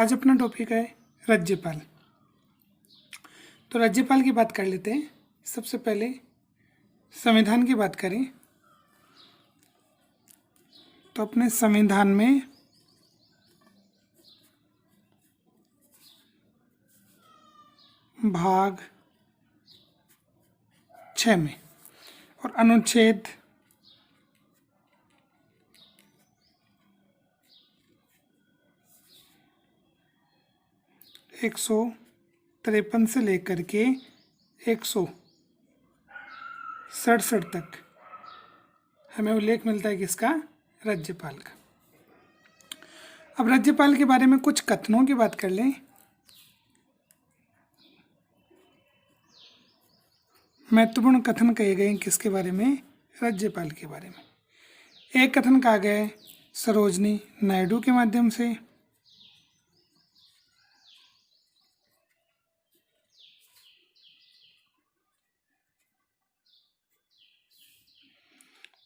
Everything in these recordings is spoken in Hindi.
आज अपना टॉपिक है राज्यपाल। तो राज्यपाल की बात कर लेते हैं। सबसे पहले संविधान की बात करें तो अपने संविधान में भाग 6 में और अनुच्छेद 153 से लेकर के 167 तक हमें उल्लेख मिलता है किसका? राज्यपाल का। अब राज्यपाल के बारे में कुछ कथनों की बात कर लें। महत्वपूर्ण कथन कहे गए किसके बारे में? राज्यपाल के बारे में। एक कथन कहा गया है सरोजनी नायडू के माध्यम से।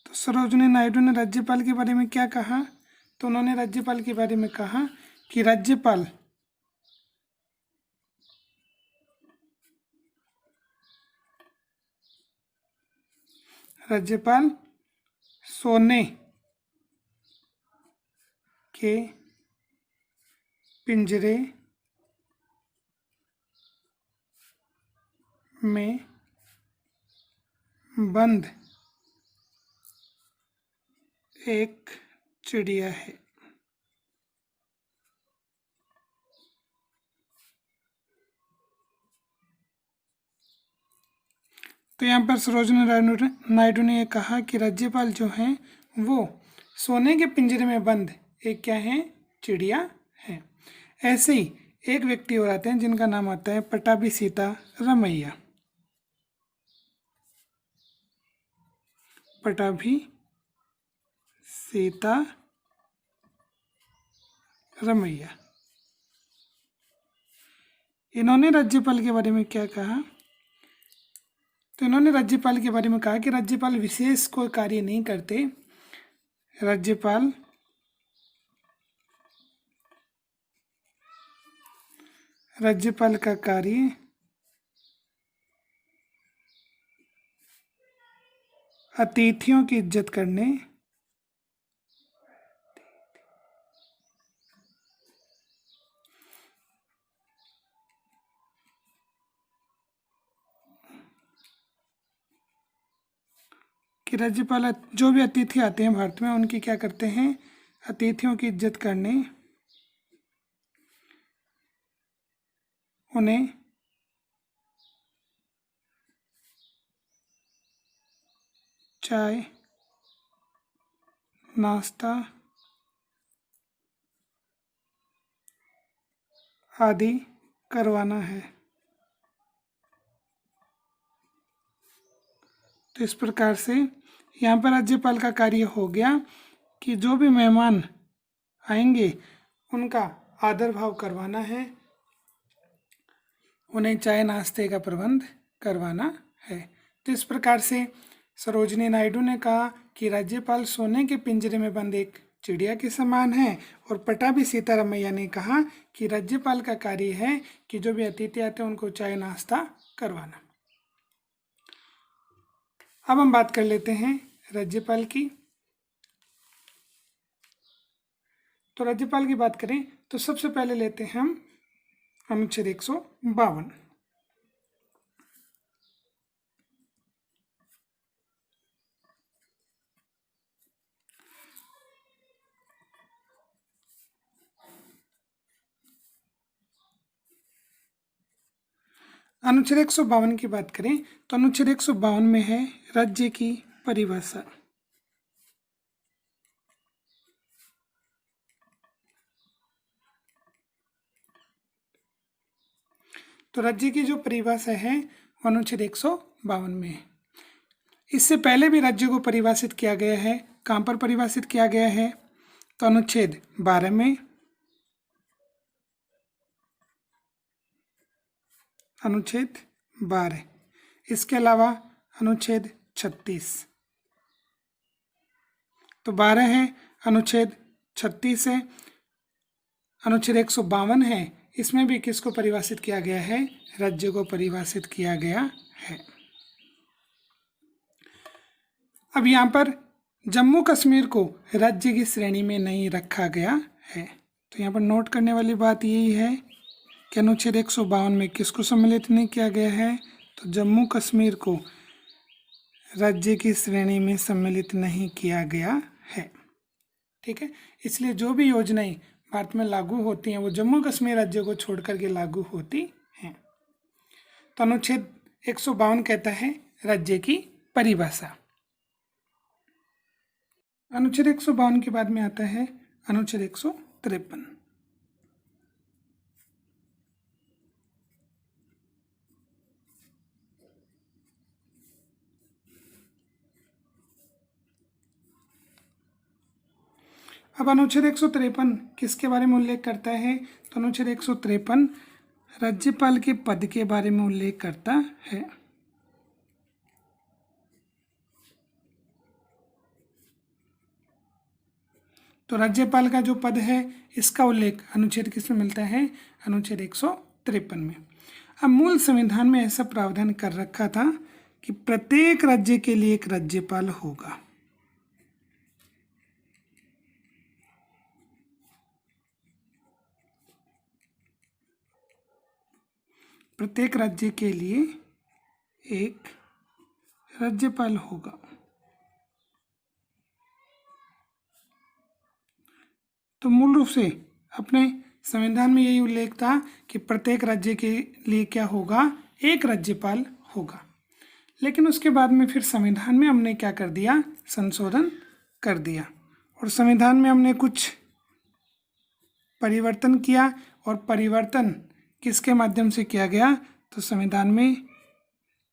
तो सरोजनी नायडू ने राज्यपाल के बारे में क्या कहा? तो उन्होंने राज्यपाल के बारे में कहा कि राज्यपाल सोने के पिंजरे में बंद एक चिड़िया है। तो यहाँ पर सरोजनी नायडू ने कहा कि राज्यपाल जो हैं वो सोने के पिंजरे में बंद एक क्या है? चिड़िया है। ऐसे ही एक व्यक्ति और आते हैं जिनका नाम आता है पटाभी सीतारामैया। पटाभी सीतारामैया। इन्होंने राज्यपाल के बारे में क्या कहा? तो इन्होंने राज्यपाल के बारे में कहा कि राज्यपाल विशेष कोई कार्य नहीं करते। राज्यपाल का कार्य अतिथियों की इज्जत करने कि राज्यपाल जो भी अतिथि आते हैं भारत में उनकी क्या करते हैं? अतिथियों की इज्जत करने, उन्हें चाय नाश्ता आदि करवाना है। तो इस प्रकार से यहाँ पर राज्यपाल का कार्य हो गया कि जो भी मेहमान आएंगे उनका आदर भाव करवाना है, उन्हें चाय नाश्ते का प्रबंध करवाना है। तो इस प्रकार से सरोजनी नायडू ने कहा कि राज्यपाल सोने के पिंजरे में बंद एक चिड़िया के समान है, और पटाभी सीतारामैया ने कहा कि राज्यपाल का कार्य है कि जो भी अतिथि आते हैं उनको चाय नाश्ता करवाना। अब हम बात कर लेते हैं राज्यपाल की। तो राज्यपाल की बात करें तो सबसे पहले लेते हैं हम अनुच्छेद 152। अनुच्छेद 152 की बात करें तो अनुच्छेद 152 में है राज्य की परिभाषा। तो राज्य की जो परिभाषा है वो अनुच्छेद 152 में है। इससे पहले भी राज्य को परिभाषित किया गया है। कहाँ पर परिभाषित किया गया है? तो अनुच्छेद 12 में, अनुच्छेद 12। इसके अलावा अनुच्छेद 36। तो 12 है, अनुच्छेद 36 है, अनुच्छेद 152 है, इसमें भी किसको परिभाषित किया गया है? राज्य को परिभाषित किया गया है। अब यहाँ पर जम्मू कश्मीर को राज्य की श्रेणी में नहीं रखा गया है, तो यहाँ पर नोट करने वाली बात यही है कि अनुच्छेद 152 में किसको सम्मिलित नहीं किया गया है? तो जम्मू कश्मीर को राज्य की श्रेणी में सम्मिलित नहीं किया गया है। ठीक है, इसलिए जो भी योजनाएं भारत में लागू होती हैं वो जम्मू कश्मीर राज्य को छोड़ करके लागू होती हैं। तो अनुच्छेद 152 कहता है राज्य की परिभाषा। अनुच्छेद 152 के बाद में आता है अनुच्छेद 153। अब अनुच्छेद 153 किसके बारे में उल्लेख करता है? तो अनुच्छेद 153 राज्यपाल के पद के बारे में उल्लेख करता है। तो राज्यपाल का जो पद है इसका उल्लेख अनुच्छेद किस में मिलता है? अनुच्छेद 153 में। अब मूल संविधान में ऐसा प्रावधान कर रखा था कि प्रत्येक राज्य के लिए एक राज्यपाल होगा। प्रत्येक राज्य के लिए एक राज्यपाल होगा। तो मूल रूप से अपने संविधान में यही उल्लेख था कि प्रत्येक राज्य के लिए क्या होगा? एक राज्यपाल होगा। लेकिन उसके बाद में फिर संविधान में हमने क्या कर दिया? संशोधन कर दिया, और संविधान में हमने कुछ परिवर्तन किया। और परिवर्तन किसके माध्यम से किया गया? तो संविधान में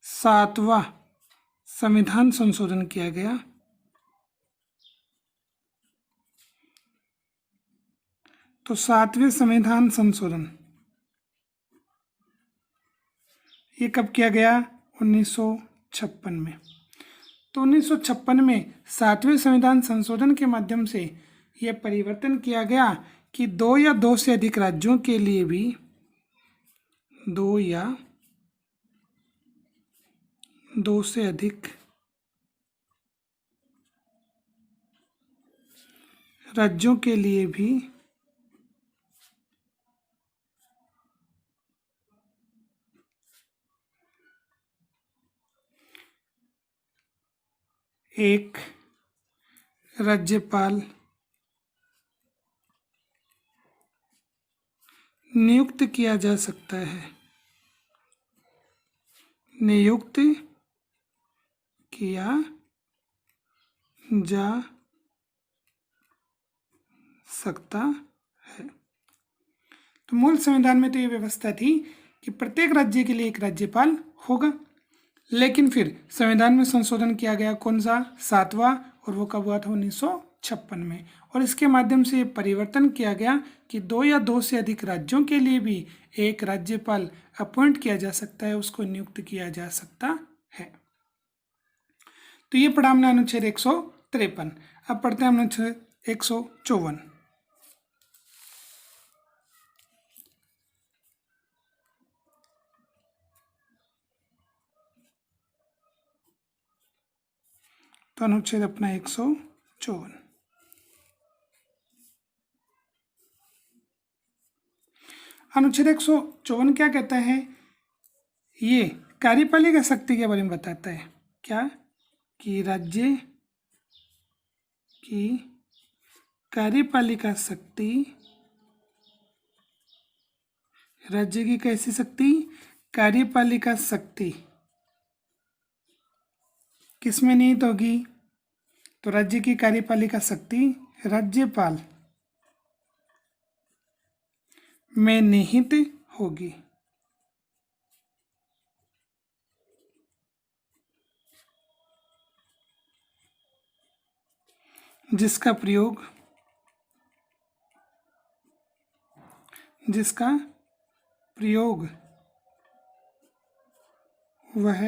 7वां संविधान संशोधन किया गया। तो 7वें संविधान संशोधन ये कब किया गया? 1956 में। तो 1956 में 7वें संविधान संशोधन के माध्यम से यह परिवर्तन किया गया कि 2 या 2 से अधिक राज्यों के लिए भी 2 या 2 से अधिक राज्यों के लिए भी एक राज्यपाल नियुक्त किया जा सकता है। नियुक्त किया जा सकता है। तो मूल संविधान में तो ये व्यवस्था थी कि प्रत्येक राज्य के लिए एक राज्यपाल होगा। लेकिन फिर संविधान में संशोधन किया गया, कौन सा? 7वां, और वो कब हुआ था? 1956 में। और इसके माध्यम से ये परिवर्तन किया गया कि 2 या 2 से अधिक राज्यों के लिए भी एक राज्यपाल अपॉइंट किया जा सकता है, उसको नियुक्त किया जा सकता है। तो ये पढ़ा हमने अनुच्छेद 153। अब पढ़ते हैं अनुच्छेद 154। तो अनुच्छेद अपना 154। अनुच्छेद 154 क्या कहता है? ये कार्यपालिका शक्ति के बारे में बताता है। क्या? कि राज्य की कार्यपालिका शक्ति, राज्य की कैसी शक्ति? कार्यपालिका शक्ति किसमें निहित होगी? तो राज्य की कार्यपालिका शक्ति राज्यपाल में निहित होगी। जिसका प्रयोग वह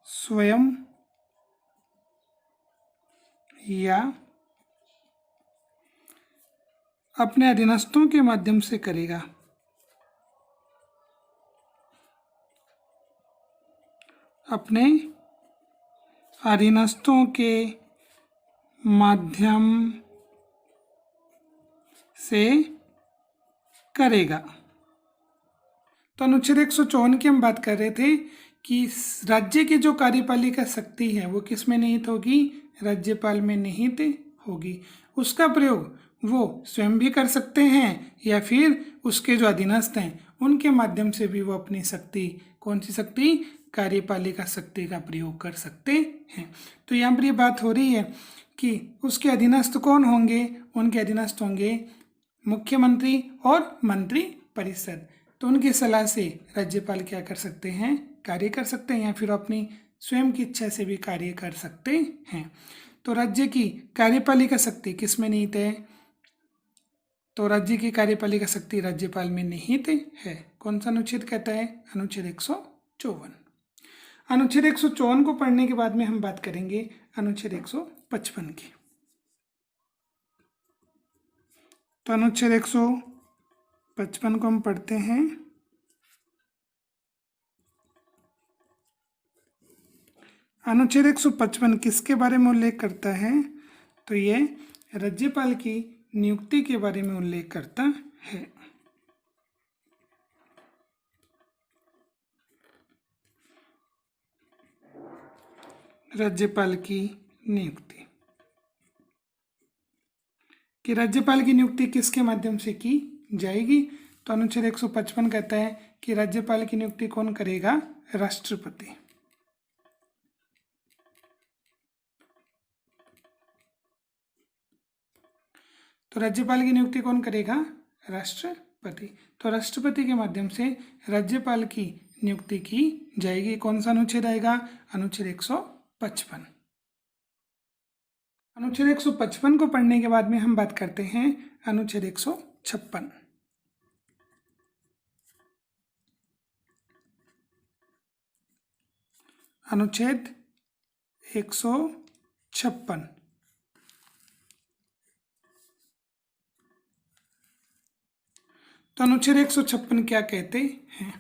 स्वयं या अपने अधीनस्थों के माध्यम से करेगा। अपने अधीनस्थों के माध्यम से करेगा। तो अनुच्छेद 154 की हम बात कर रहे थे कि राज्य की जो कार्यपालिका शक्ति है वो किस में निहित होगी? राज्यपाल में निहित होगी। उसका प्रयोग वो स्वयं भी कर सकते हैं या फिर उसके जो अधीनस्थ हैं उनके माध्यम से भी वो अपनी शक्ति, कौन सी शक्ति? कार्यपालिका शक्ति का प्रयोग कर सकते हैं। तो यहाँ पर ये बात हो रही है कि उसके अधीनस्थ कौन होंगे? उनके अधीनस्थ होंगे मुख्यमंत्री और मंत्री परिषद। तो उनकी सलाह से राज्यपाल क्या कर सकते हैं? कार्य कर सकते हैं या फिर अपनी स्वयं की इच्छा से भी कार्य कर सकते हैं। तो राज्य की कार्यपालिका शक्ति किस में निहित है? तो राज्य की कार्यपालिका शक्ति राज्यपाल में निहित है। कौन सा अनुच्छेद कहता है? अनुच्छेद 154। अनुच्छेद 154 को पढ़ने के बाद में हम बात करेंगे अनुच्छेद 155 की। तो अनुच्छेद 155 को हम पढ़ते हैं। अनुच्छेद 155 किसके बारे में उल्लेख करता है? तो ये राज्यपाल की नियुक्ति के बारे में उल्लेख करता है। राज्यपाल की नियुक्ति, कि राज्यपाल की नियुक्ति किसके माध्यम से की जाएगी? तो अनुच्छेद 155 कहता है कि राज्यपाल की नियुक्ति कौन करेगा? राष्ट्रपति। तो राज्यपाल की नियुक्ति कौन करेगा? राष्ट्रपति। तो राष्ट्रपति के माध्यम से राज्यपाल की नियुक्ति की जाएगी। कौन सा अनुच्छेद आएगा? अनुच्छेद 155। अनुच्छेद 155 को पढ़ने के बाद में हम बात करते हैं अनुच्छेद 156। अनुच्छेद 156। तो अनुच्छेद 156 क्या कहते हैं?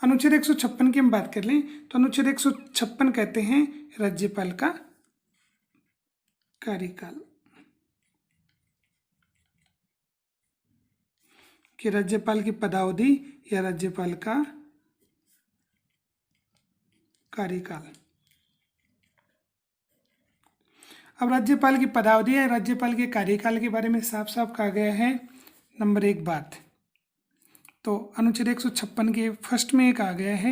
अनुच्छेद 156 की हम बात कर लें तो अनुच्छेद 156 कहते हैं राज्यपाल का कार्यकाल, कि राज्यपाल की पदावधि या राज्यपाल का कार्यकाल। अब राज्यपाल की पदावधि या राज्यपाल के कार्यकाल के बारे में साफ साफ कहा गया है। नंबर 1 बात, तो अनुच्छेद 156 के फर्स्ट में कहा गया है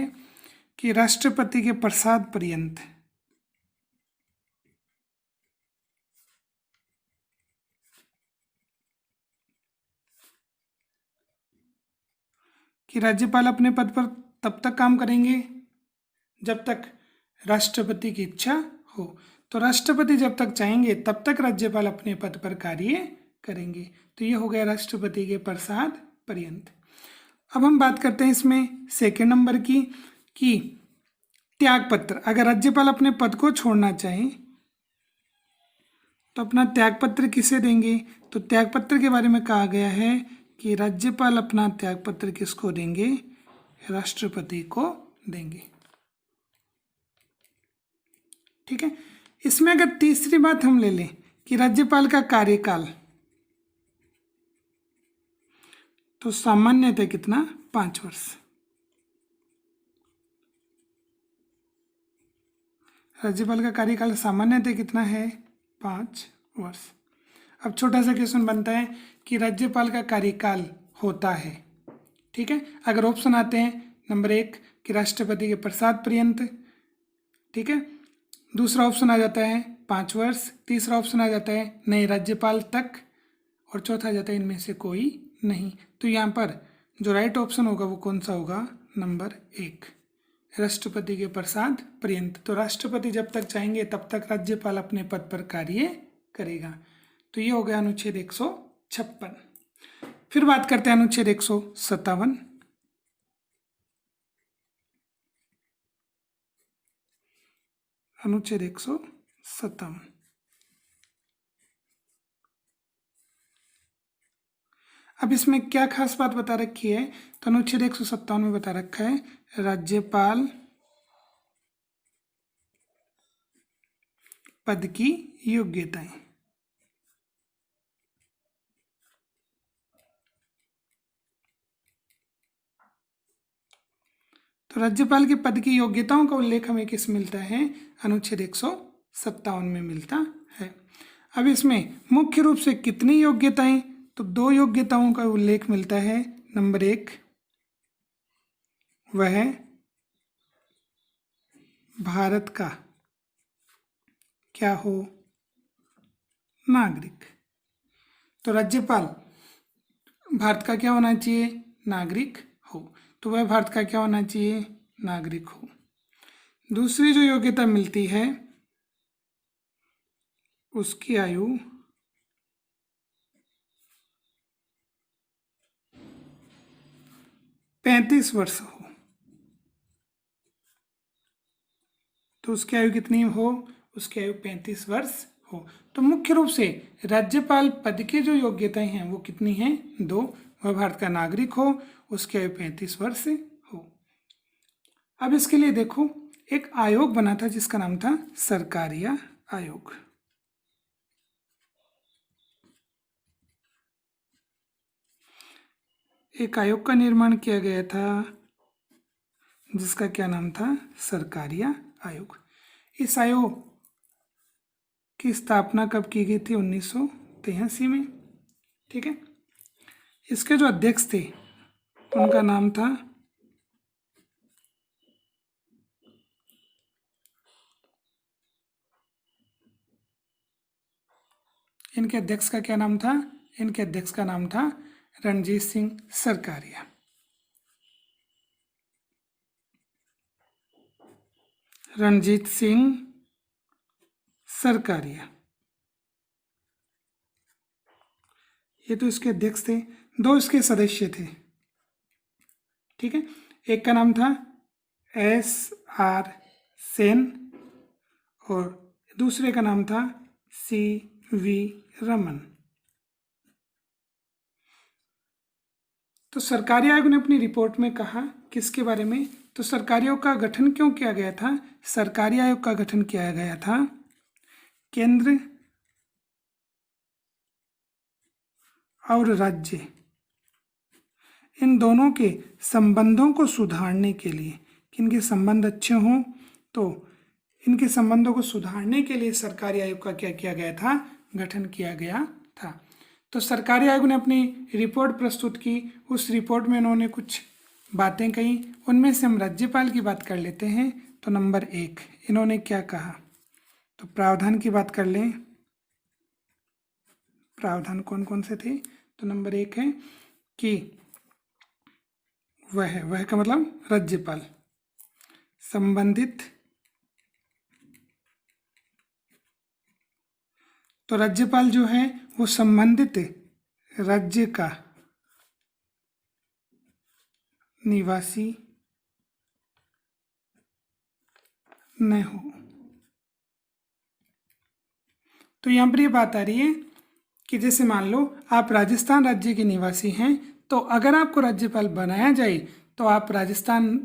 कि राष्ट्रपति के प्रसाद पर्यंत कि राज्यपाल अपने पद पर तब तक काम करेंगे जब तक राष्ट्रपति की इच्छा हो। तो राष्ट्रपति जब तक चाहेंगे तब तक राज्यपाल अपने पद पर कार्य करेंगे। तो ये हो गया राष्ट्रपति के प्रसाद पर्यंत। अब हम बात करते हैं इसमें सेकेंड नंबर की, कि त्यागपत्र, अगर राज्यपाल अपने पद को छोड़ना चाहे तो अपना त्यागपत्र किसे देंगे? तो त्यागपत्र के बारे में कहा गया है कि राज्यपाल अपना त्यागपत्र किसको देंगे? राष्ट्रपति को देंगे। ठीक है। इसमें अगर तीसरी बात हम ले लें कि राज्यपाल का कार्यकाल, तो सामान्यतः कितना? 5 वर्ष। राज्यपाल का कार्यकाल सामान्यतः कितना है? 5 वर्ष। अब छोटा सा क्वेश्चन बनता है कि राज्यपाल का कार्यकाल होता है, ठीक है, अगर ऑप्शन आते हैं नंबर 1 कि राष्ट्रपति के प्रसाद पर्यंत, ठीक है, दूसरा ऑप्शन आ जाता है 5 वर्ष, तीसरा ऑप्शन आ जाता है नहीं राज्यपाल तक, और चौथा आ जाता है इनमें से कोई नहीं। तो यहाँ पर जो राइट ऑप्शन होगा वो कौन सा होगा? नंबर 1, राष्ट्रपति के प्रसाद पर्यंत। तो राष्ट्रपति जब तक चाहेंगे तब तक राज्यपाल अपने पद पर कार्य करेगा। तो ये हो गया अनुच्छेद 156। फिर बात करते हैं अनुच्छेद 157। अनुच्छेद 157 अब इसमें क्या खास बात बता रखी है, तो अनुच्छेद 157 में बता रखा है राज्यपाल पद की योग्यताएं। तो राज्यपाल के पद की योग्यताओं का उल्लेख हमें किस मिलता है, अनुच्छेद 157 में मिलता है। अब इसमें मुख्य रूप से कितनी योग्यताएं, तो 2 योग्यताओं का उल्लेख मिलता है। नंबर 1, वह भारत का क्या हो, नागरिक। तो राज्यपाल भारत का क्या होना चाहिए, नागरिक हो। तो वह भारत का क्या होना चाहिए, नागरिक हो। दूसरी जो योग्यता मिलती है, उसकी आयु 35 वर्ष हो। तो उसकी आयु कितनी हो, उसकी आयु 35 वर्ष हो। तो मुख्य रूप से राज्यपाल पद की जो योग्यताएं हैं वो कितनी हैं, 2। वह भारत का नागरिक हो, उसकी आयु 35 वर्ष हो। अब इसके लिए देखो, एक आयोग बना था जिसका नाम था सरकारिया आयोग। एक आयोग का निर्माण किया गया था जिसका क्या नाम था, सरकारिया आयोग। इस आयोग की स्थापना कब की गई थी, 1983 में। ठीक है। इसके जो अध्यक्ष थे उनका नाम था इनके अध्यक्ष का क्या नाम था, इनके अध्यक्ष का नाम था रणजीत सिंह सरकारिया। रणजीत सिंह सरकारिया, ये तो इसके अध्यक्ष थे। 2 इसके सदस्य थे। ठीक है। एक का नाम था SR सेन और दूसरे का नाम था CV रमन। तो सरकारी आयोग ने अपनी रिपोर्ट में कहा किसके बारे में, तो सरकारी आयोग का गठन क्यों किया गया था, सरकारी आयोग का गठन किया गया था केंद्र और राज्य इन दोनों के संबंधों को सुधारने के लिए, कि इनके संबंध अच्छे हों, तो इनके संबंधों को सुधारने के लिए सरकारी आयोग का क्या किया गया था, गठन किया गया था। तो सरकारी आयोग ने अपनी रिपोर्ट प्रस्तुत की। उस रिपोर्ट में इन्होंने कुछ बातें कही, उनमें से हम राज्यपाल की बात कर लेते हैं। तो नंबर 1 इन्होंने क्या कहा, तो प्रावधान की बात कर लें। प्रावधान कौन कौन से थे, तो नंबर 1 है कि वह का मतलब राज्यपाल संबंधित, तो राज्यपाल जो है वो संबंधित राज्य का निवासी न हो। तो यहाँ पर ये बात आ रही है कि जैसे मान लो आप राजस्थान राज्य के निवासी हैं, तो अगर आपको राज्यपाल बनाया जाए तो आप राजस्थान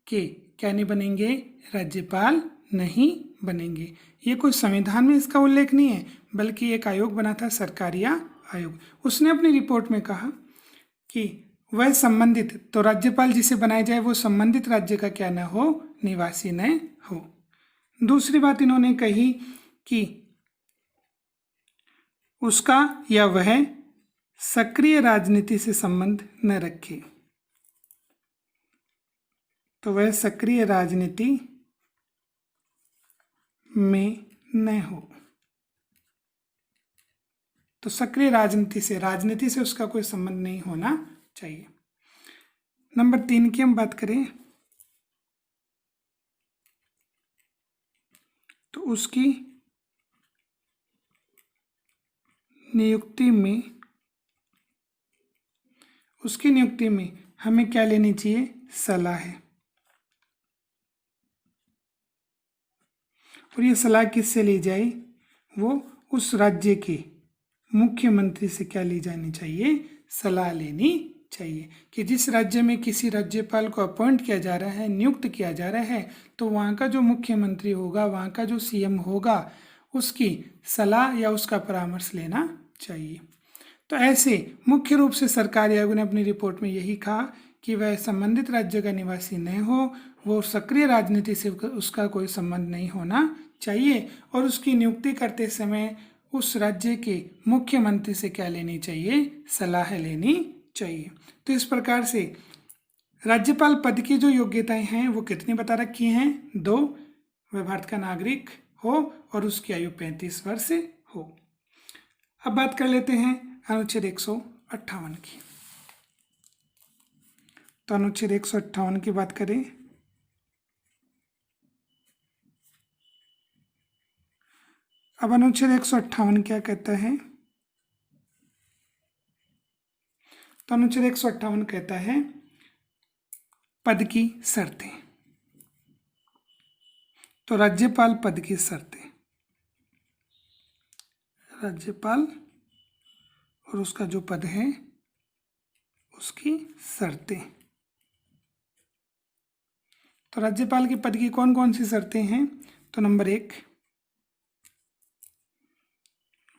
के क्या नहीं बनेंगे, राज्यपाल नहीं बनेंगे। ये कोई संविधान में इसका उल्लेख नहीं है, बल्कि एक आयोग बना था सरकारिया आयोग। उसने अपनी रिपोर्ट में कहा कि वह संबंधित, तो राज्यपाल जिसे बनाया जाए वो संबंधित राज्य का क्या न हो, निवासी न हो। दूसरी बात इन्होंने कही कि उसका या वह सक्रिय राजनीति से संबंध न रखे, तो वह सक्रिय राजनीति में न हो। तो सक्रिय राजनीति से उसका कोई संबंध नहीं होना चाहिए। नंबर 3 की हम बात करें तो उसकी नियुक्ति में हमें क्या लेनी चाहिए, सलाह है। और ये सलाह किससे ली जाए, वो उस राज्य के मुख्यमंत्री से क्या ली जानी चाहिए, सलाह लेनी चाहिए कि जिस राज्य में किसी राज्यपाल को अपॉइंट किया जा रहा है, नियुक्त किया जा रहा है, तो वहाँ का जो मुख्यमंत्री होगा, वहाँ का जो सीएम होगा, उसकी सलाह या उसका परामर्श लेना चाहिए। तो ऐसे मुख्य रूप से सरकारी आयोग ने अपनी रिपोर्ट में यही कहा कि वह संबंधित राज्य का निवासी न हो, वो सक्रिय राजनीति से उसका कोई संबंध नहीं होना चाहिए, और उसकी नियुक्ति करते समय उस राज्य के मुख्यमंत्री से क्या लेनी चाहिए, सलाह लेनी चाहिए। तो इस प्रकार से राज्यपाल पद की जो योग्यताएं हैं वो कितनी बता रखी हैं, 2, वह भारत का नागरिक हो और उसकी आयु 35 वर्ष हो। अब बात कर लेते हैं अनुच्छेद 158 की। तो अनुच्छेद 158 की बात करें, अब अनुच्छेद 158 क्या कहता है, तो अनुच्छेद 158 कहता है पद की शर्तें। तो राज्यपाल पद की शर्तें, राज्यपाल और उसका जो पद है उसकी शर्तें। तो राज्यपाल के पद की कौन कौन सी शर्तें हैं, तो नंबर 1,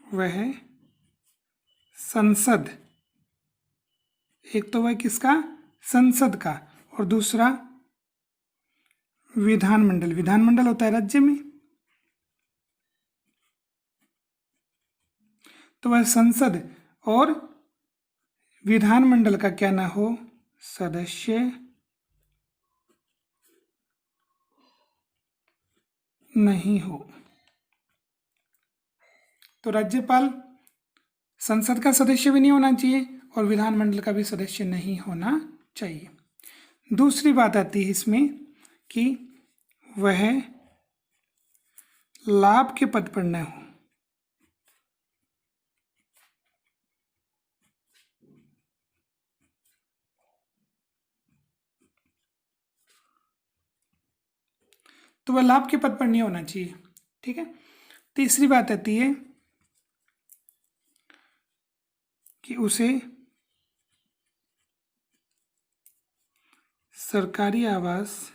वह है संसद, एक तो वह किसका, संसद का, और दूसरा विधानमंडल, विधानमंडल होता है राज्य में, तो वह संसद और विधानमंडल का क्या ना हो, सदस्य नहीं हो। तो राज्यपाल संसद का सदस्य भी नहीं होना चाहिए और विधानमंडल का भी सदस्य नहीं होना चाहिए। दूसरी बात आती है इसमें कि वह लाभ के पद पर न हो। तो वह लाभ के पद पर नहीं होना चाहिए, ठीक है। तीसरी बात आती है कि उसे सरकारी आवास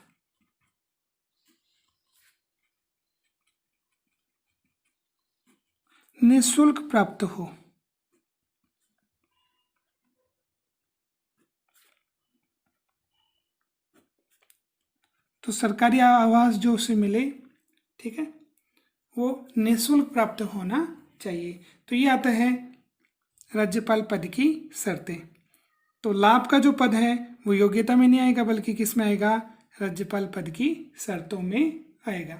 निःशुल्क प्राप्त हो। तो सरकारी आवास जो उसे मिले, ठीक है, वो निःशुल्क प्राप्त होना चाहिए। तो ये आता है राज्यपाल पद की शर्तें। तो लाभ का जो पद है वो योग्यता में नहीं आएगा बल्कि किस में आएगा, राज्यपाल पद की शर्तों में आएगा।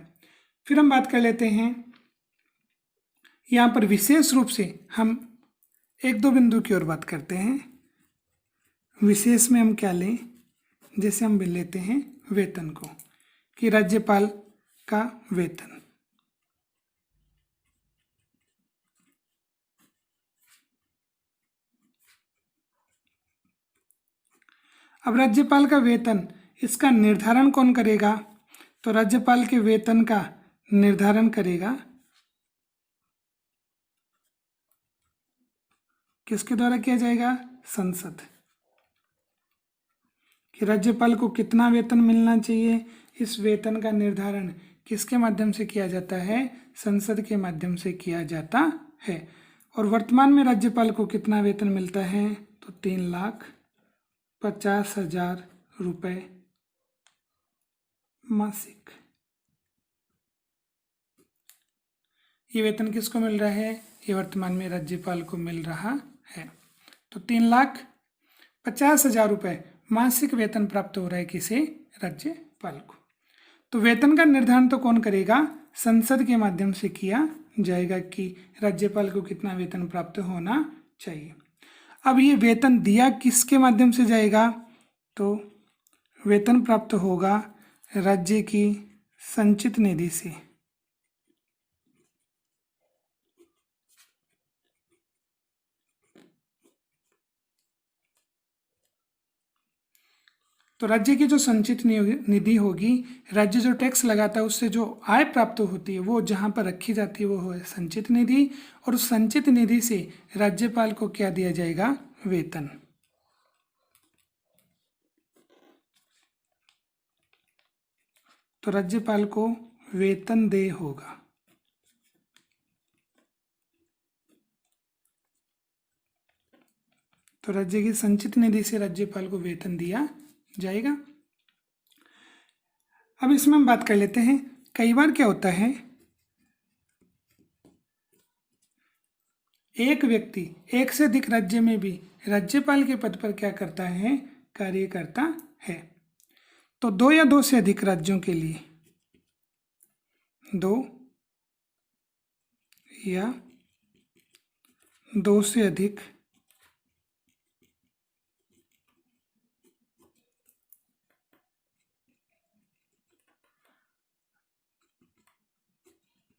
फिर हम बात कर लेते हैं, यहाँ पर विशेष रूप से हम 1-2 बिंदु की ओर बात करते हैं। विशेष में हम क्या लें, जैसे हम लेते हैं वेतन को, कि राज्यपाल का वेतन, अब राज्यपाल का वेतन, इसका निर्धारण कौन करेगा, तो राज्यपाल के वेतन का निर्धारण करेगा किसके द्वारा किया जाएगा, संसद। कि राज्यपाल को कितना वेतन मिलना चाहिए, इस वेतन का निर्धारण किसके माध्यम से किया जाता है, संसद के माध्यम से किया जाता है। और वर्तमान में राज्यपाल को कितना वेतन मिलता है, तो 3,50,000 रुपये मासिक। ये वेतन किसको मिल रहा है, ये वर्तमान में राज्यपाल को मिल रहा है। तो 3,50,000 रुपये मासिक वेतन प्राप्त हो रहा है किसे, राज्यपाल को। तो वेतन का निर्धारण तो कौन करेगा, संसद के माध्यम से किया जाएगा कि राज्यपाल को कितना वेतन प्राप्त होना चाहिए। अब ये वेतन दिया किसके माध्यम से जाएगा, तो वेतन प्राप्त होगा राज्य की संचित निधि से। तो राज्य की जो संचित निधि होगी, राज्य जो टैक्स लगाता है उससे जो आय प्राप्त होती है वो जहाँ पर रखी जाती है वो है संचित निधि, और उस संचित निधि से राज्यपाल को क्या दिया जाएगा, वेतन। तो राज्यपाल को वेतन देय होगा। तो राज्य की संचित निधि से राज्यपाल को वेतन दिया जाएगा। अब इसमें हम बात कर लेते हैं, कई बार क्या होता है, एक व्यक्ति एक से अधिक राज्य में भी राज्यपाल के पद पर क्या करता है, कार्य करता है। तो 2 या 2 से अधिक राज्यों के लिए, 2 या 2 से अधिक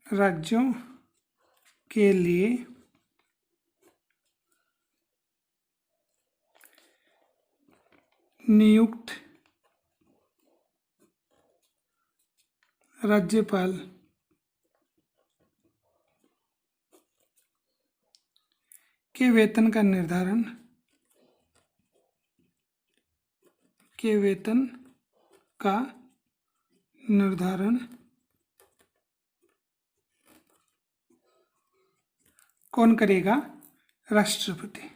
राज्यों के लिए नियुक्त राज्यपाल के वेतन का निर्धारण कौन करेगा, राष्ट्रपति।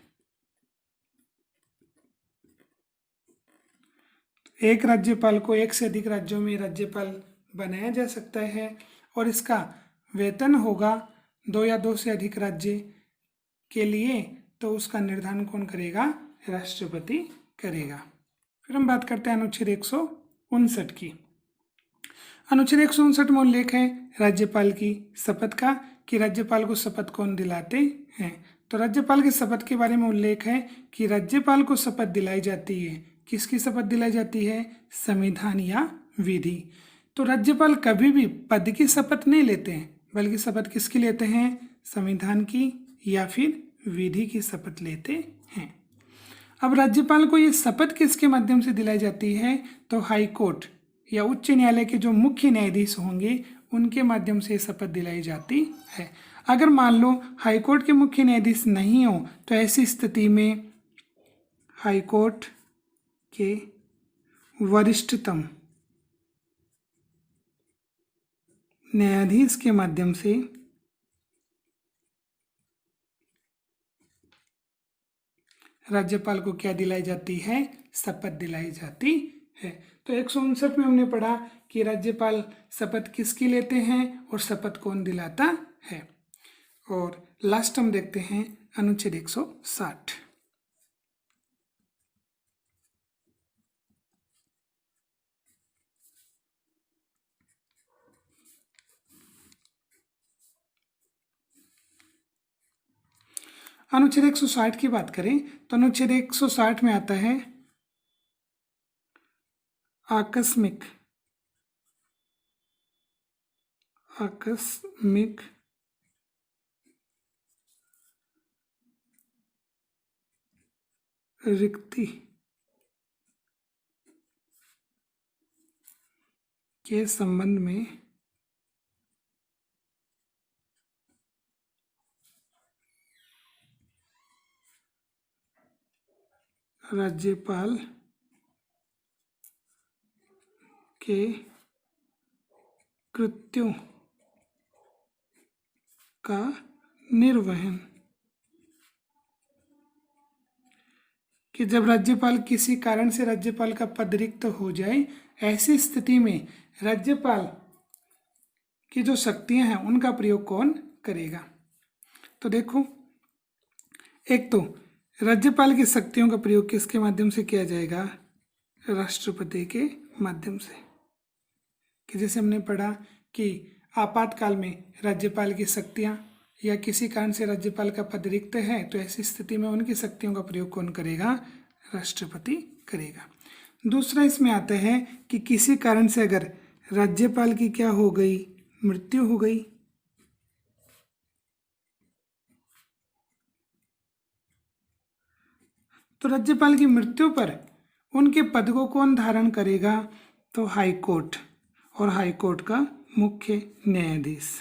एक राज्यपाल को एक से अधिक राज्यों में राज्यपाल बनाया जा सकता है और इसका वेतन होगा 2 या 2 से अधिक राज्य के लिए, तो उसका निर्धारण कौन करेगा, राष्ट्रपति करेगा। फिर हम बात करते हैं अनुच्छेद 159 की। अनुच्छेद 159 में उल्लेख है राज्यपाल की शपथ का, कि राज्यपाल को शपथ कौन दिलाते हैं। तो राज्यपाल की शपथ के बारे में उल्लेख है कि राज्यपाल को शपथ दिलाई जाती है। किसकी शपथ दिलाई जाती है, संविधान या विधि। तो राज्यपाल कभी भी पद की शपथ नहीं लेते हैं, बल्कि शपथ किसकी लेते हैं, संविधान की या फिर विधि की शपथ लेते हैं। अब राज्यपाल को ये शपथ किसके माध्यम से दिलाई जाती है, तो हाई कोर्ट या उच्च न्यायालय के जो मुख्य न्यायाधीश होंगे उनके माध्यम से शपथ दिलाई जाती है। अगर मान लो हाई कोर्ट के मुख्य न्यायाधीश नहीं हो, तो ऐसी स्थिति में हाई कोर्ट के वरिष्ठतम न्यायाधीश के माध्यम से राज्यपाल को क्या दिलाई जाती है, शपथ दिलाई जाती है। तो 159 में हमने पढ़ा कि राज्यपाल शपथ किसकी लेते हैं और शपथ कौन दिलाता है। और लास्ट हम देखते हैं अनुच्छेद 160। अनुच्छेद 160 की बात करें तो अनुच्छेद 160 में आता है आकस्मिक रिक्ति के संबंध में राज्यपाल के कृत्यों का निर्वहन, कि जब राज्यपाल किसी कारण से राज्यपाल का पद रिक्त हो जाए, ऐसी स्थिति में राज्यपाल की जो शक्तियां हैं उनका प्रयोग कौन करेगा। तो देखो, एक तो राज्यपाल की शक्तियों का प्रयोग किसके माध्यम से किया जाएगा, राष्ट्रपति के माध्यम से। कि जैसे हमने पढ़ा कि आपातकाल में राज्यपाल की शक्तियां या किसी कारण से राज्यपाल का पद रिक्त है, तो ऐसी स्थिति में उनकी शक्तियों का प्रयोग कौन करेगा, राष्ट्रपति करेगा। दूसरा इसमें आता है कि किसी कारण से अगर राज्यपाल की क्या हो गई, मृत्यु हो गई, तो राज्यपाल की मृत्यु पर उनके पद को कौन धारण करेगा, तो हाई कोर्ट और हाई कोर्ट का मुख्य न्यायाधीश।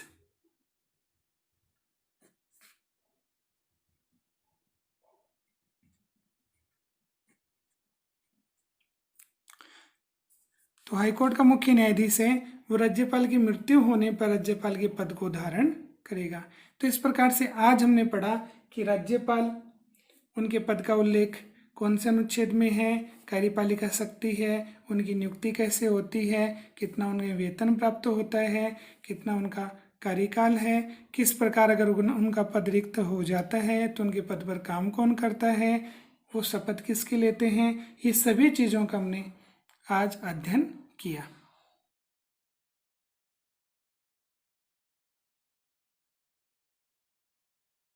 जो हाईकोर्ट का मुख्य न्यायाधीश है वो राज्यपाल की मृत्यु होने पर राज्यपाल के पद को धारण करेगा। तो इस प्रकार से आज हमने पढ़ा कि राज्यपाल, उनके पद का उल्लेख कौन से अनुच्छेद में है, कार्यपालिका शक्ति है, उनकी नियुक्ति कैसे होती है, कितना उन्हें वेतन प्राप्त होता है, कितना उनका कार्यकाल है, किस प्रकार अगर उनका पद रिक्त हो जाता है तो उनके पद पर काम कौन करता है, वो शपथ किसके लेते हैं, ये सभी चीज़ों का हमने आज अध्ययन किया।